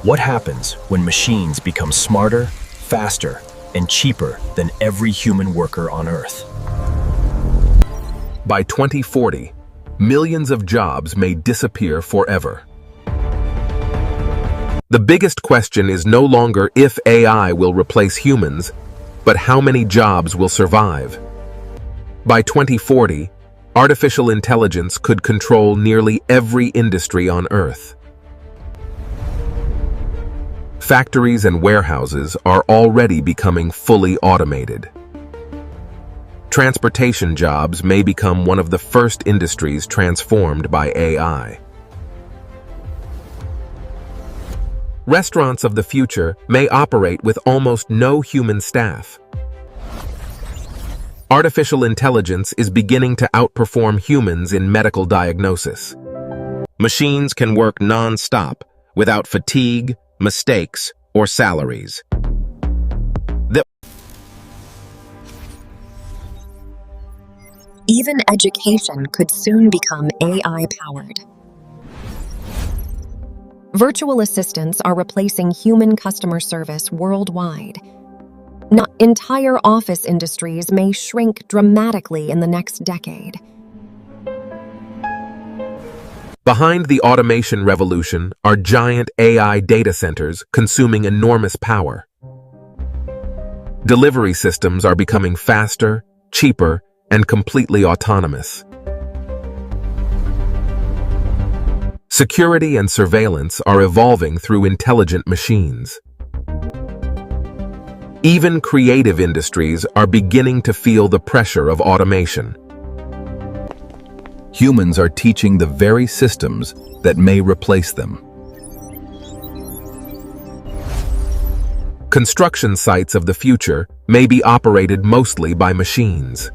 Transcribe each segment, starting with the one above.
What happens when machines become smarter, faster, and cheaper than every human worker on Earth? By 2040, millions of jobs may disappear forever. The biggest question is no longer if AI will replace humans, but how many jobs will survive. By 2040, artificial intelligence could control nearly every industry on Earth. Factories and warehouses are already becoming fully automated. Transportation jobs may become one of the first industries transformed by AI. Restaurants of the future may operate with almost no human staff. Artificial intelligence is beginning to outperform humans in medical diagnosis. Machines can work non-stop without fatigue, mistakes, or salaries. Even education could soon become AI-powered. Virtual assistants are replacing human customer service worldwide. Entire office industries may shrink dramatically in the next decade. Behind the automation revolution are giant AI data centers consuming enormous power. Delivery systems are becoming faster, cheaper, and completely autonomous. Security and surveillance are evolving through intelligent machines. Even creative industries are beginning to feel the pressure of automation. Humans are teaching the very systems that may replace them. Construction sites of the future may be operated mostly by machines.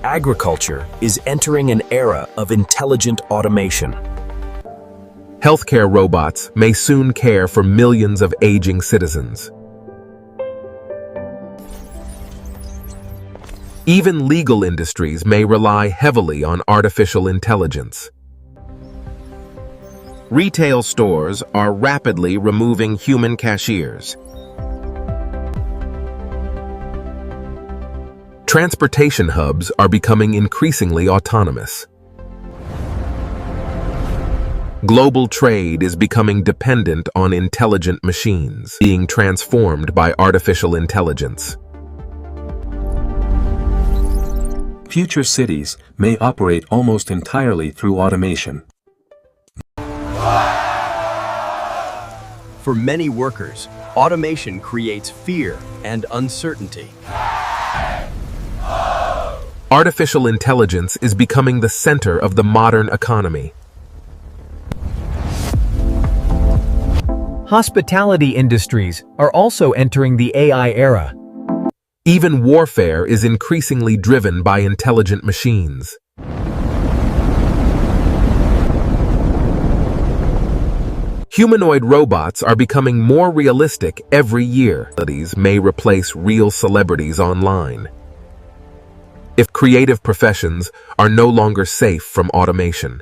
Agriculture is entering an era of intelligent automation. Healthcare robots may soon care for millions of aging citizens. Even legal industries may rely heavily on artificial intelligence. Retail stores are rapidly removing human cashiers. Transportation hubs are becoming increasingly autonomous. Global trade is becoming dependent on intelligent machines, being transformed by artificial intelligence. Future cities may operate almost entirely through automation. For many workers, automation creates fear and uncertainty. Artificial intelligence is becoming the center of the modern economy. Hospitality industries are also entering the AI era. Even warfare is increasingly driven by intelligent machines. Humanoid robots are becoming more realistic every year. These may replace real celebrities online. If creative professions are no longer safe from automation.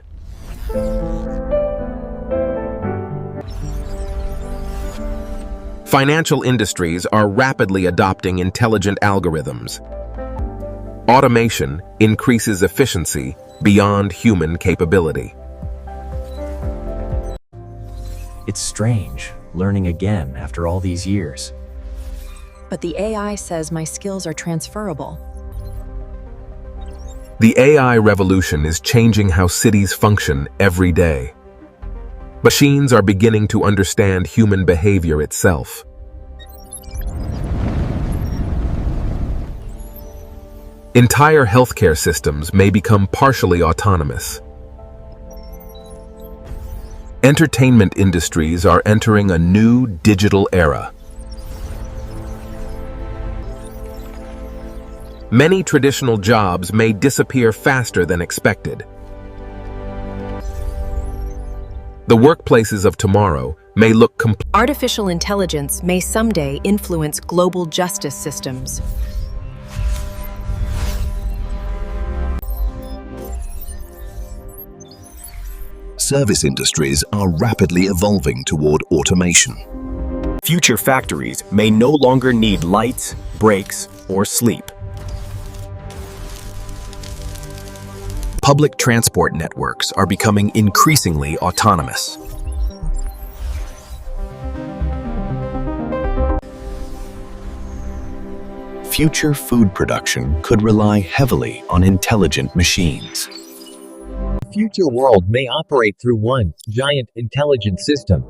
Financial industries are rapidly adopting intelligent algorithms. Automation increases efficiency beyond human capability. It's strange, learning again after all these years. But the AI says my skills are transferable. The AI revolution is changing how cities function every day. Machines are beginning to understand human behavior itself. Entire healthcare systems may become partially autonomous. Entertainment industries are entering a new digital era. Many traditional jobs may disappear faster than expected. The workplaces of tomorrow may look Artificial intelligence may someday influence global justice systems. service industries are rapidly evolving toward automation. Future factories may no longer need lights, brakes, or sleep. Public transport networks are becoming increasingly autonomous. Future food production could rely heavily on intelligent machines. The future world may operate through one giant intelligent system.